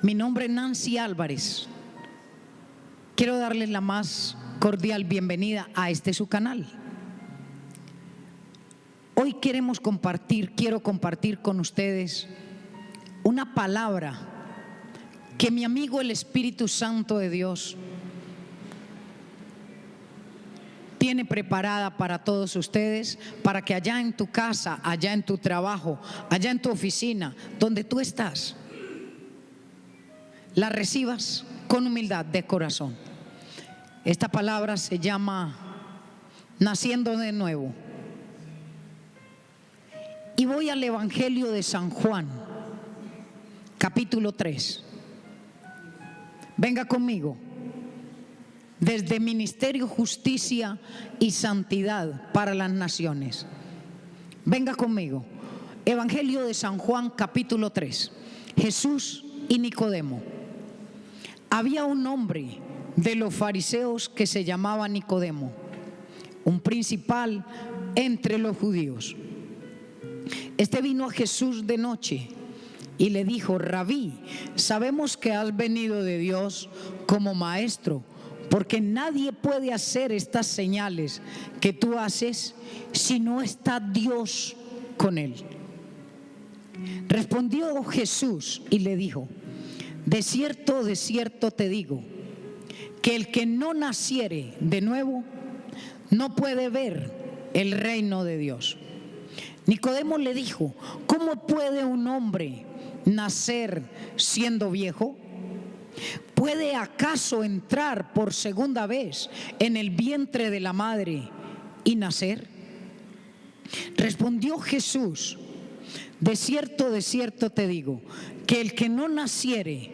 Mi nombre es Nancy Álvarez. Quiero darles la más cordial bienvenida a su canal. Hoy quiero compartir con ustedes una palabra que mi amigo el Espíritu Santo de Dios tiene preparada para todos ustedes, para que allá en tu casa, allá en tu trabajo, allá en tu oficina, donde tú estás, la recibas con humildad de corazón. Esta palabra se llama naciendo de nuevo. Y voy al Evangelio de San Juan, capítulo 3. Venga conmigo. Desde Ministerio, Justicia y Santidad para las Naciones. Venga conmigo. Evangelio de San Juan, capítulo 3. Jesús y Nicodemo. Había un hombre de los fariseos que se llamaba Nicodemo, un principal entre los judíos. Este vino a Jesús de noche y le dijo: Rabí, sabemos que has venido de Dios como maestro, porque nadie puede hacer estas señales que tú haces si no está Dios con él. Respondió Jesús y le dijo: de cierto te digo, que el que no naciere de nuevo no puede ver el reino de Dios. Nicodemo le dijo: ¿cómo puede un hombre nacer siendo viejo? ¿Puede acaso entrar por segunda vez en el vientre de la madre y nacer? Respondió Jesús: de cierto te digo, que el que no naciere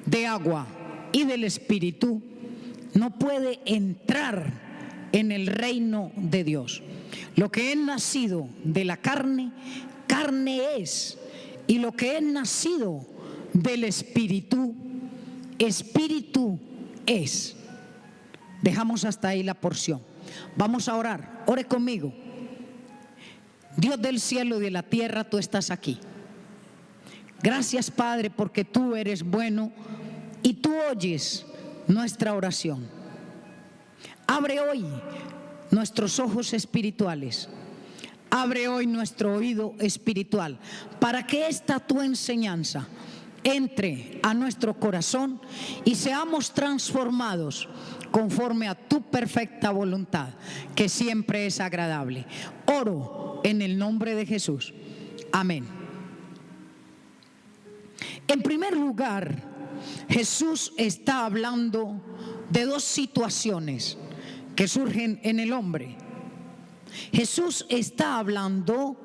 de agua y del Espíritu no puede entrar en el reino de Dios. Lo que es nacido de la carne, carne es, y lo que es nacido del Espíritu, Espíritu es. Dejamos hasta ahí la porción. Vamos a orar. Ore conmigo. Dios del cielo y de la tierra, tú estás aquí. Gracias, Padre, porque tú eres bueno y tú oyes nuestra oración. Abre hoy nuestros ojos espirituales. Abre hoy nuestro oído espiritual para que esta tu enseñanza entre a nuestro corazón y seamos transformados conforme a tu perfecta voluntad, que siempre es agradable. Oro en el nombre de Jesús. Amén. En primer lugar, Jesús está hablando de dos situaciones que surgen en el hombre. Jesús está hablando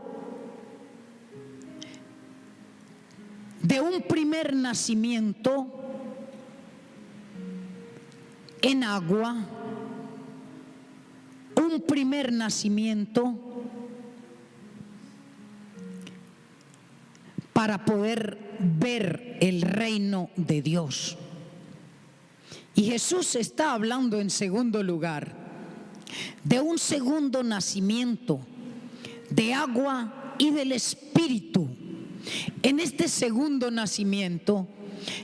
de un primer nacimiento en agua, un primer nacimiento para poder ver el reino de Dios. Y Jesús está hablando en segundo lugar de un segundo nacimiento de agua y del Espíritu. En este segundo nacimiento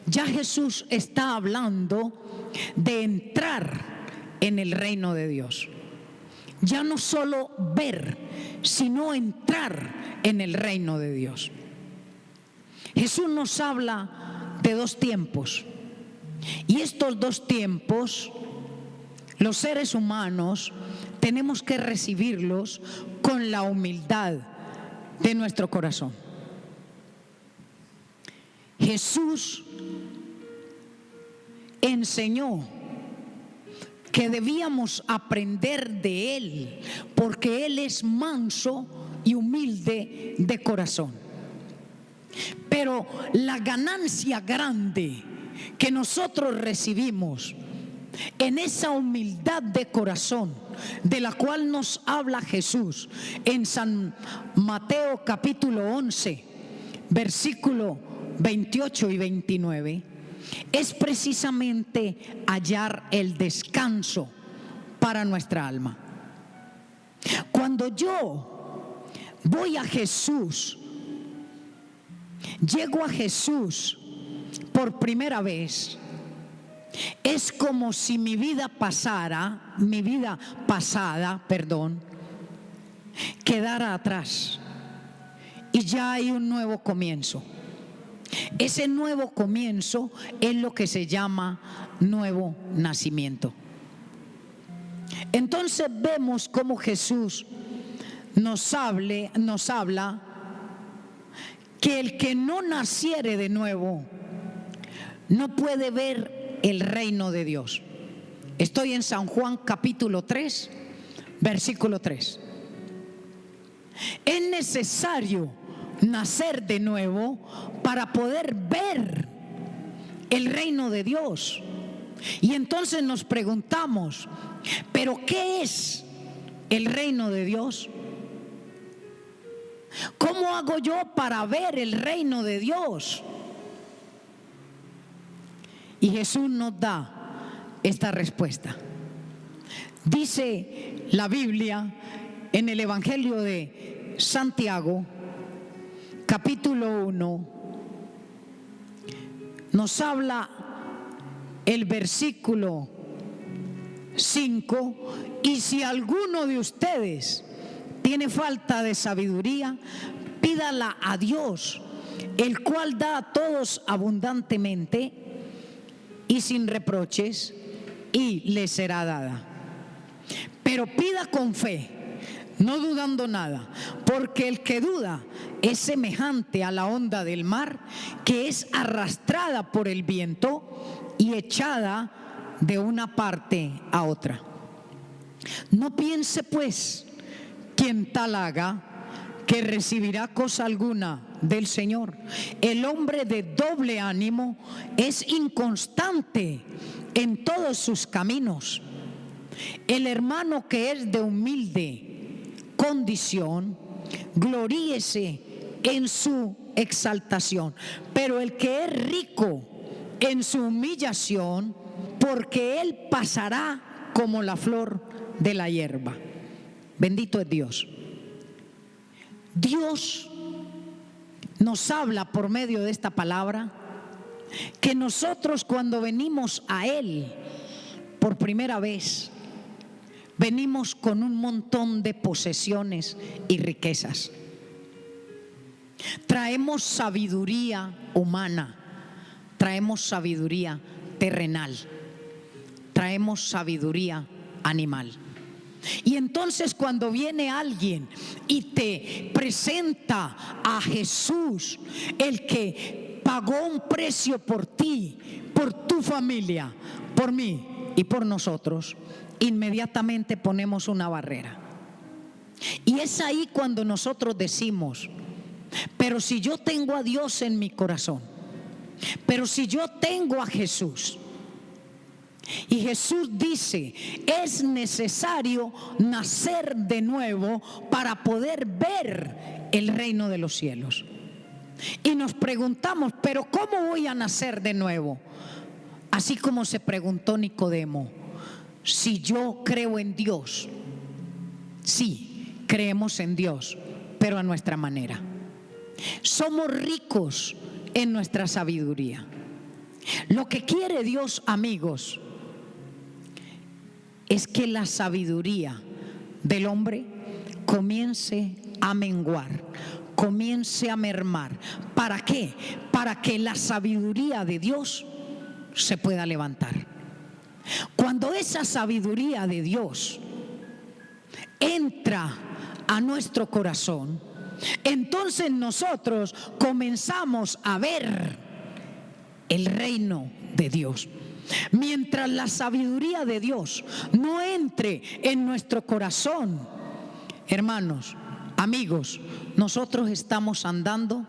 ya Jesús está hablando de entrar en el reino de Dios. Ya no solo ver, sino entrar en el reino de Dios. Jesús nos habla de dos tiempos, y estos dos tiempos los seres humanos tenemos que recibirlos con la humildad de nuestro corazón. Jesús enseñó que debíamos aprender de Él, porque Él es manso y humilde de corazón. Pero la ganancia grande que nosotros recibimos en esa humildad de corazón de la cual nos habla Jesús en San Mateo capítulo 11, versículo 28 y 29, es precisamente hallar el descanso para nuestra alma. Cuando yo voy a Jesús, llego a Jesús por primera vez, es como si mi vida pasada, quedara atrás y ya hay un nuevo comienzo. Ese nuevo comienzo es lo que se llama nuevo nacimiento. Entonces vemos cómo Jesús nos habla que el que no naciere de nuevo no puede ver el reino de Dios. Estoy en San Juan capítulo 3, versículo 3. Es necesario nacer de nuevo para poder ver el reino de Dios. Y entonces nos preguntamos, ¿pero qué es el reino de Dios? ¿Cómo hago yo para ver el reino de Dios? Y Jesús nos da esta respuesta. Dice la Biblia en el Evangelio de Santiago, capítulo 1, nos habla el versículo 5: y si alguno de ustedes tiene falta de sabiduría, pídala a Dios, el cual da a todos abundantemente y sin reproches, y le será dada. Pero pida con fe, no dudando nada, porque el que duda es semejante a la onda del mar, que es arrastrada por el viento y echada de una parte a otra. No piense pues quien tal haga que recibirá cosa alguna del Señor. El hombre de doble ánimo es inconstante en todos sus caminos. El hermano que es de humilde condición, gloríese en su exaltación, pero el que es rico en su humillación, porque él pasará como la flor de la hierba. Bendito es Dios. Dios nos habla por medio de esta palabra que nosotros, cuando venimos a Él por primera vez, venimos con un montón de posesiones y riquezas. Traemos sabiduría humana, traemos sabiduría terrenal, traemos sabiduría animal. Y entonces cuando viene alguien y te presenta a Jesús, el que pagó un precio por ti, por tu familia, por mí y por nosotros, inmediatamente ponemos una barrera. Y es ahí cuando nosotros decimos: pero si yo tengo a Dios en mi corazón, pero si yo tengo a Jesús. Y Jesús dice: es necesario nacer de nuevo para poder ver el reino de los cielos. Y nos preguntamos: pero ¿cómo voy a nacer de nuevo? Así como se preguntó Nicodemo: si yo creo en Dios. Sí, creemos en Dios, pero a nuestra manera. Somos ricos en nuestra sabiduría. Lo que quiere Dios, amigos, es que la sabiduría del hombre comience a menguar, comience a mermar. ¿Para qué? Para que la sabiduría de Dios se pueda levantar. Cuando esa sabiduría de Dios entra a nuestro corazón, entonces nosotros comenzamos a ver el reino de Dios. Mientras la sabiduría de Dios no entre en nuestro corazón, hermanos, amigos, nosotros estamos andando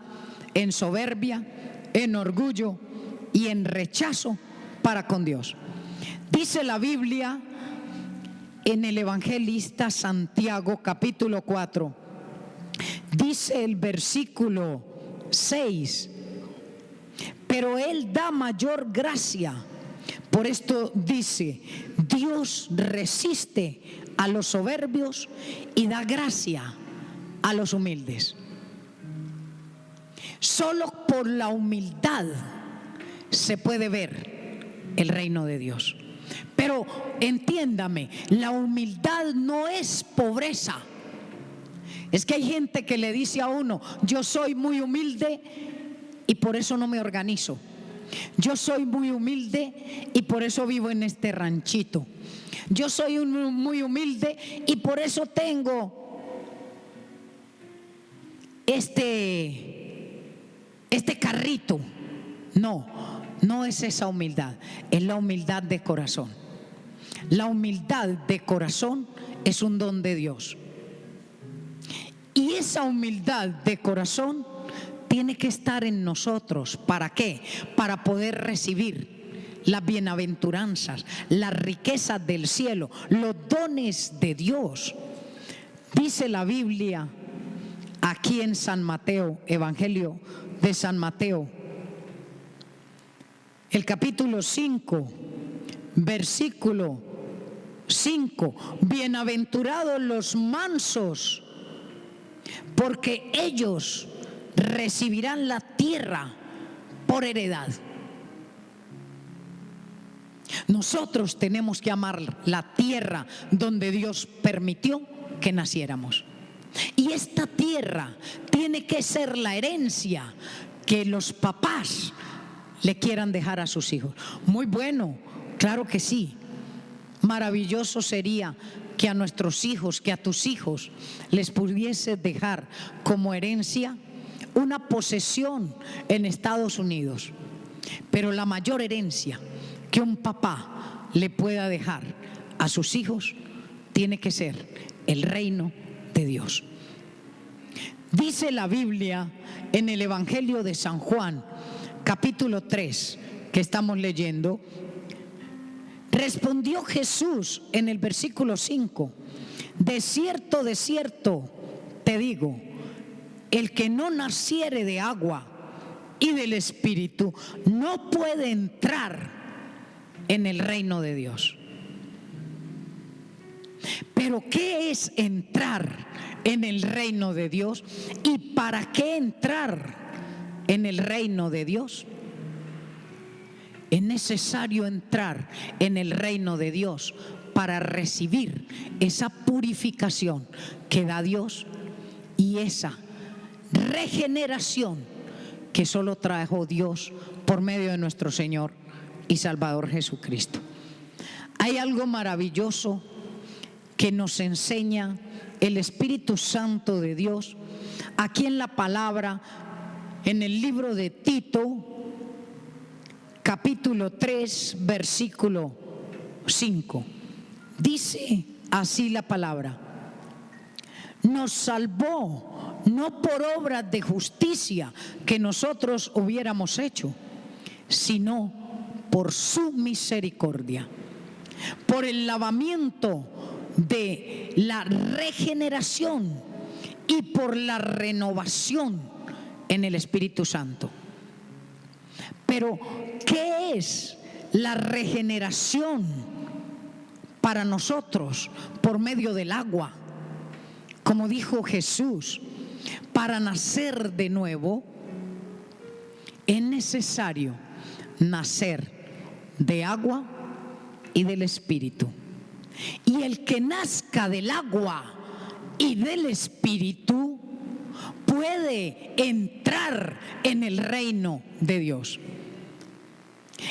en soberbia, en orgullo y en rechazo para con Dios. Dice la Biblia en el evangelista Santiago capítulo 4, dice el versículo 6: pero Él da mayor gracia. Por esto dice: Dios resiste a los soberbios y da gracia a los humildes. Solo por la humildad se puede ver el reino de Dios. Pero entiéndame, la humildad no es pobreza. Es que hay gente que le dice a uno: yo soy muy humilde y por eso no me organizo. Yo soy muy humilde y por eso vivo en este ranchito. Yo soy muy humilde y por eso tengo este carrito. No es esa humildad, es la humildad de corazón. La humildad de corazón es un don de Dios. Y esa humildad de corazón tiene que estar en nosotros. ¿Para qué? Para poder recibir las bienaventuranzas, las riquezas del cielo, los dones de Dios. Dice la Biblia aquí en San Mateo, Evangelio de San Mateo, el capítulo 5, versículo 5: bienaventurados los mansos, porque ellos recibirán la tierra por heredad. Nosotros tenemos que amar la tierra donde Dios permitió que naciéramos. Y esta tierra tiene que ser la herencia que los papás le quieran dejar a sus hijos. Muy bueno, claro que sí. Maravilloso sería que a nuestros hijos, que a tus hijos les pudiese dejar como herencia una posesión en Estados Unidos. Pero la mayor herencia que un papá le pueda dejar a sus hijos tiene que ser el reino de Dios. Dice la Biblia en el Evangelio de San Juan, capítulo 3, que estamos leyendo: respondió Jesús en el versículo 5: de cierto te digo, el que no naciere de agua y del Espíritu no puede entrar en el reino de Dios. Pero ¿qué es entrar en el reino de Dios? ¿Y para qué entrar en el reino de Dios? Es necesario entrar en el reino de Dios para recibir esa purificación que da Dios y esa regeneración que solo trajo Dios por medio de nuestro Señor y Salvador Jesucristo. Hay algo maravilloso que nos enseña el Espíritu Santo de Dios aquí en la palabra, en el libro de Tito, capítulo 3, versículo 5. Dice así la palabra: nos salvó no por obras de justicia que nosotros hubiéramos hecho, sino por su misericordia, por el lavamiento de la regeneración y por la renovación en el Espíritu Santo. Pero ¿qué es la regeneración para nosotros? Por medio del agua. Como dijo Jesús, para nacer de nuevo es necesario nacer de agua y del Espíritu. Y el que nazca del agua y del Espíritu puede entrar en el reino de Dios.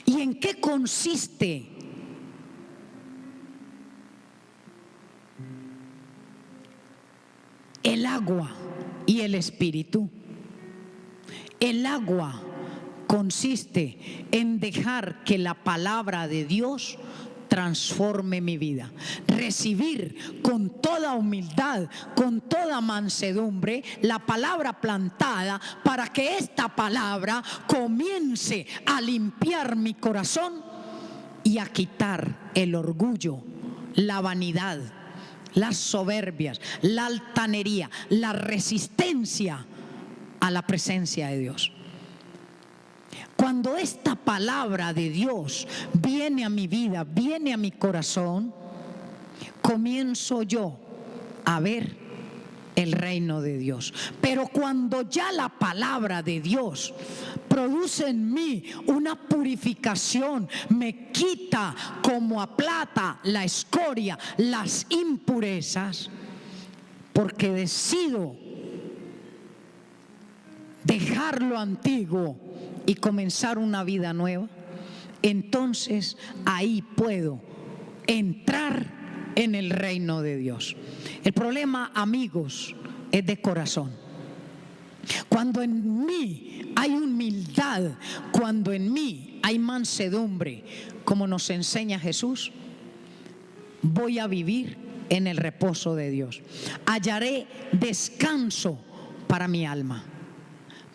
¿Y en qué consiste el agua y el Espíritu? El agua consiste en dejar que la palabra de Dios transforme mi vida, recibir con toda humildad, con toda mansedumbre la palabra plantada, para que esta palabra comience a limpiar mi corazón y a quitar el orgullo, la vanidad, las soberbias, la altanería, la resistencia a la presencia de Dios. Cuando esta palabra de Dios viene a mi vida, viene a mi corazón, comienzo yo a ver el reino de Dios. Pero cuando ya la palabra de Dios produce en mí una purificación, me quita como a plata la escoria, las impurezas, porque decido dejar lo antiguo y comenzar una vida nueva, entonces ahí puedo entrar en el reino de Dios. El problema, amigos, es de corazón. Cuando en mí hay humildad, cuando en mí hay mansedumbre, como nos enseña Jesús, voy a vivir en el reposo de Dios. Hallaré descanso para mi alma,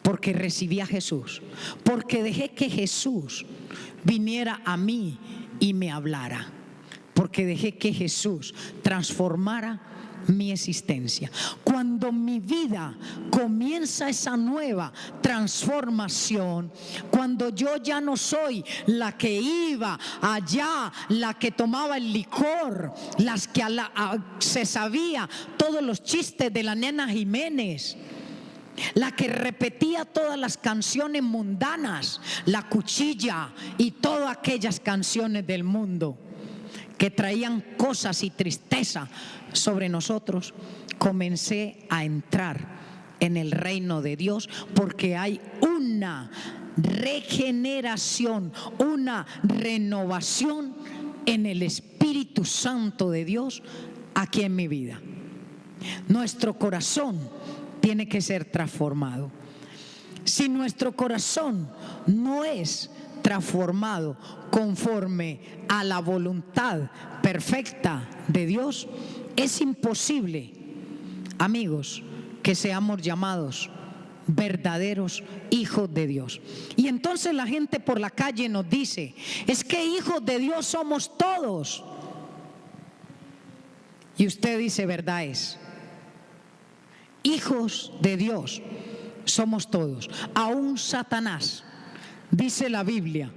porque recibí a Jesús, porque dejé que Jesús viniera a mí y me hablara, porque dejé que Jesús transformara mi existencia. Cuando mi vida comienza esa nueva transformación, cuando yo ya no soy la que iba allá, la que tomaba el licor, las que se sabía todos los chistes de la nena Jiménez, la que repetía todas las canciones mundanas, La Cuchilla y todas aquellas canciones del mundo que traían cosas y tristeza sobre nosotros, comencé a entrar en el reino de Dios, porque hay una regeneración, una renovación en el Espíritu Santo de Dios aquí en mi vida. Nuestro corazón tiene que ser transformado. Si nuestro corazón no es transformado conforme a la voluntad perfecta de Dios, es imposible, amigos, que seamos llamados verdaderos hijos de Dios. Y entonces la gente por la calle nos dice: es que hijos de Dios somos todos. Y usted dice: verdad es, hijos de Dios somos todos. Aún Satanás, dice la Biblia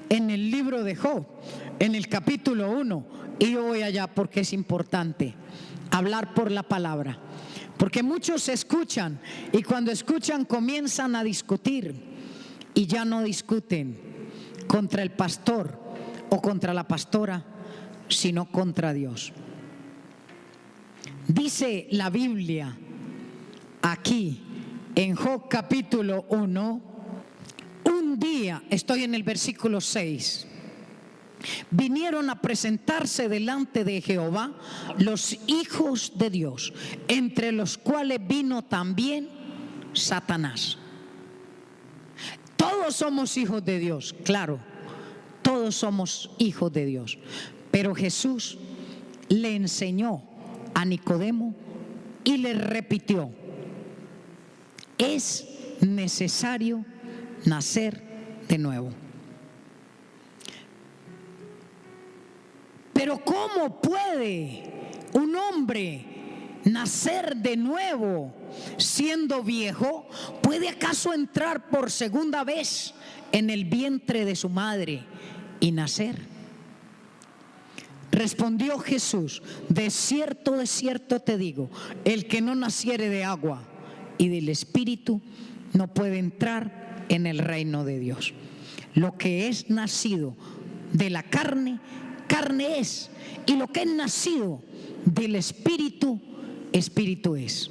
en el libro de Job, en el capítulo 1, y yo voy allá porque es importante hablar por la palabra, porque muchos escuchan y cuando escuchan comienzan a discutir, y ya no discuten contra el pastor o contra la pastora, sino contra Dios. Dice la Biblia aquí en Job capítulo 1, un día, estoy en el versículo 6, vinieron a presentarse delante de Jehová los hijos de Dios, entre los cuales vino también Satanás. Todos somos hijos de Dios, claro, todos somos hijos de Dios, pero Jesús le enseñó a Nicodemo y le repitió: es necesario nacer de nuevo. Pero ¿cómo puede un hombre nacer de nuevo siendo viejo? ¿Puede acaso entrar por segunda vez en el vientre de su madre y nacer? Respondió Jesús: de cierto te digo, el que no naciere de agua y del Espíritu no puede entrar en el reino de Dios. Lo que es nacido de la carne, carne es, y lo que es nacido del Espíritu, Espíritu es.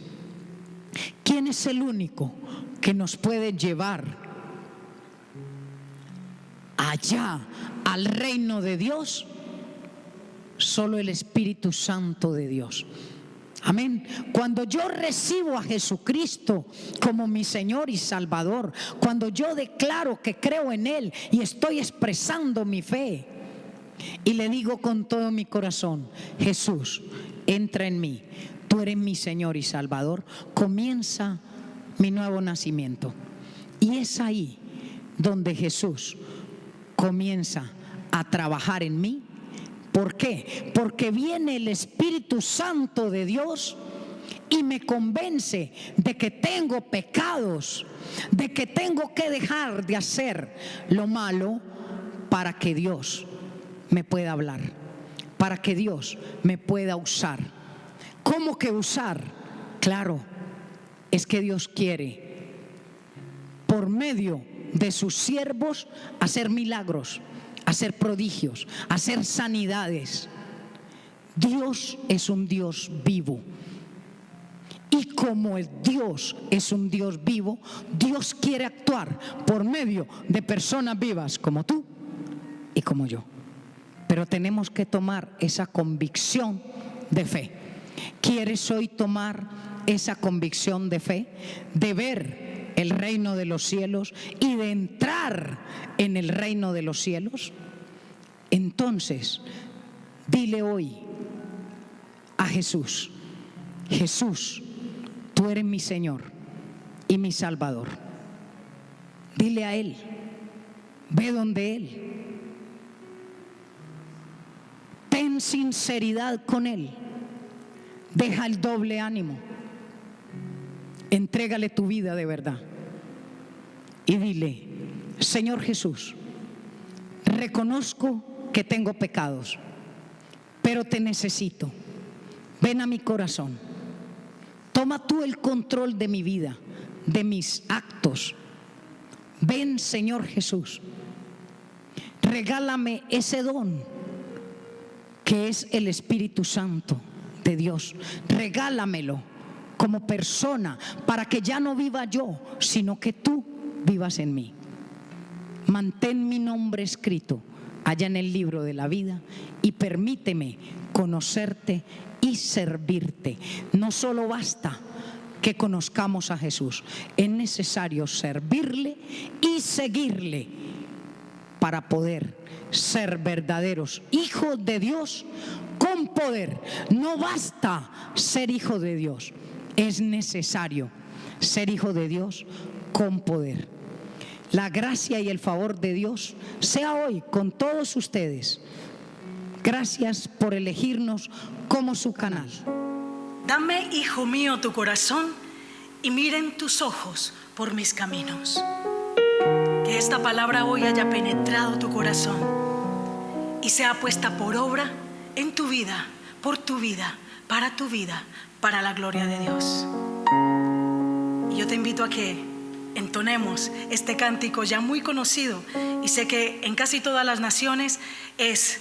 ¿Quién es el único que nos puede llevar allá al reino de Dios? Solo el Espíritu Santo de Dios. Amén. Cuando yo recibo a Jesucristo como mi Señor y Salvador, cuando yo declaro que creo en Él y estoy expresando mi fe y le digo con todo mi corazón: Jesús, entra en mí, tú eres mi Señor y Salvador, comienza mi nuevo nacimiento. Y es ahí donde Jesús comienza a trabajar en mí. ¿Por qué? Porque viene el Espíritu Santo de Dios y me convence de que tengo pecados, de que tengo que dejar de hacer lo malo para que Dios me pueda hablar, para que Dios me pueda usar. ¿Cómo que usar? Claro, es que Dios quiere por medio de sus siervos hacer milagros, hacer prodigios, hacer sanidades. Dios es un Dios vivo. Y como el Dios es un Dios vivo, Dios quiere actuar por medio de personas vivas como tú y como yo. Pero tenemos que tomar esa convicción de fe. ¿Quieres hoy tomar esa convicción de fe? De ver el reino de los cielos y de entrar en el reino de los cielos. Entonces, dile hoy a Jesús: Jesús, tú eres mi Señor y mi Salvador. Dile a Él, ve donde Él. Ten sinceridad con Él. Deja el doble ánimo. Entrégale tu vida de verdad. Y dile: Señor Jesús, reconozco que tengo pecados, pero te necesito. Ven a mi corazón. Toma tú el control de mi vida, de mis actos. Ven, Señor Jesús. Regálame ese don que es el Espíritu Santo de Dios. Regálamelo como persona, para que ya no viva yo, sino que tú vivas en mí. Mantén mi nombre escrito allá en el libro de la vida y permíteme conocerte y servirte. No solo basta que conozcamos a Jesús, es necesario servirle y seguirle para poder ser verdaderos hijos de Dios con poder. No basta ser hijo de Dios, es necesario ser hijo de Dios con poder. La gracia y el favor de Dios sea hoy con todos ustedes. Gracias por elegirnos como su canal. Dame, hijo mío, tu corazón y miren tus ojos por mis caminos. Que esta palabra hoy haya penetrado tu corazón y sea puesta por obra en tu vida, por tu vida, para la gloria de Dios. Y yo te invito a que entonemos este cántico ya muy conocido, y sé que en casi todas las naciones es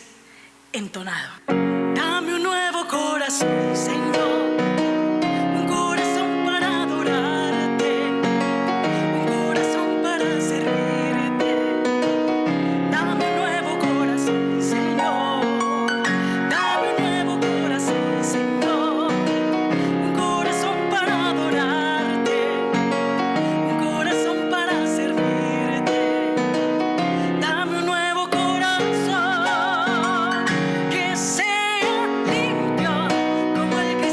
entonado. Dame un nuevo corazón, Señor. Que sea limpio como el que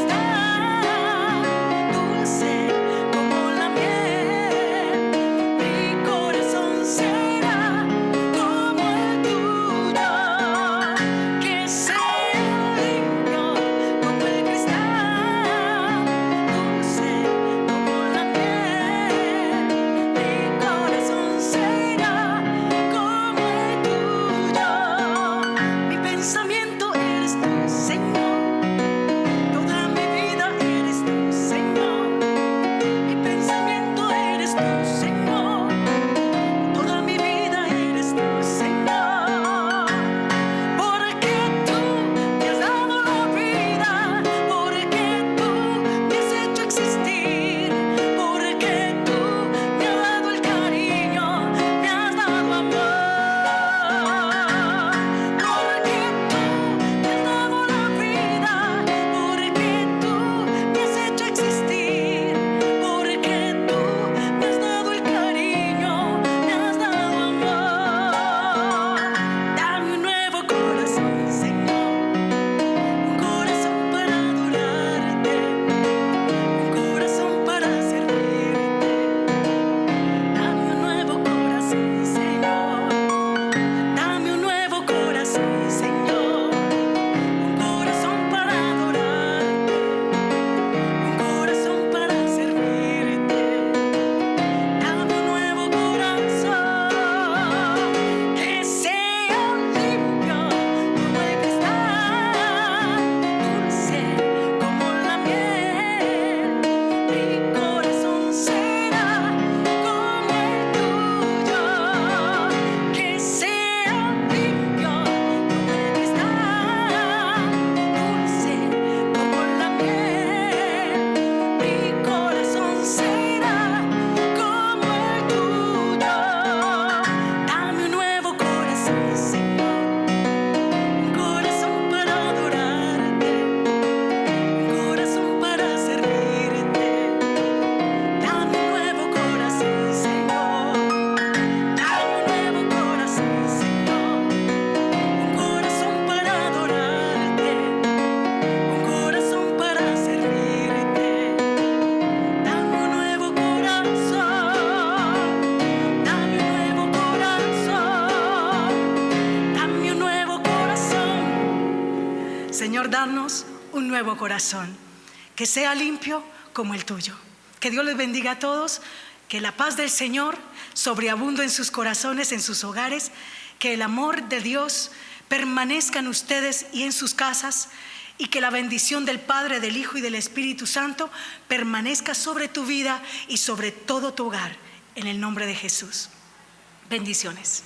Señor, danos un nuevo corazón, que sea limpio como el tuyo. Que Dios les bendiga a todos, que la paz del Señor sobreabunde en sus corazones, en sus hogares, que el amor de Dios permanezca en ustedes y en sus casas, y que la bendición del Padre, del Hijo y del Espíritu Santo permanezca sobre tu vida y sobre todo tu hogar, en el nombre de Jesús. Bendiciones.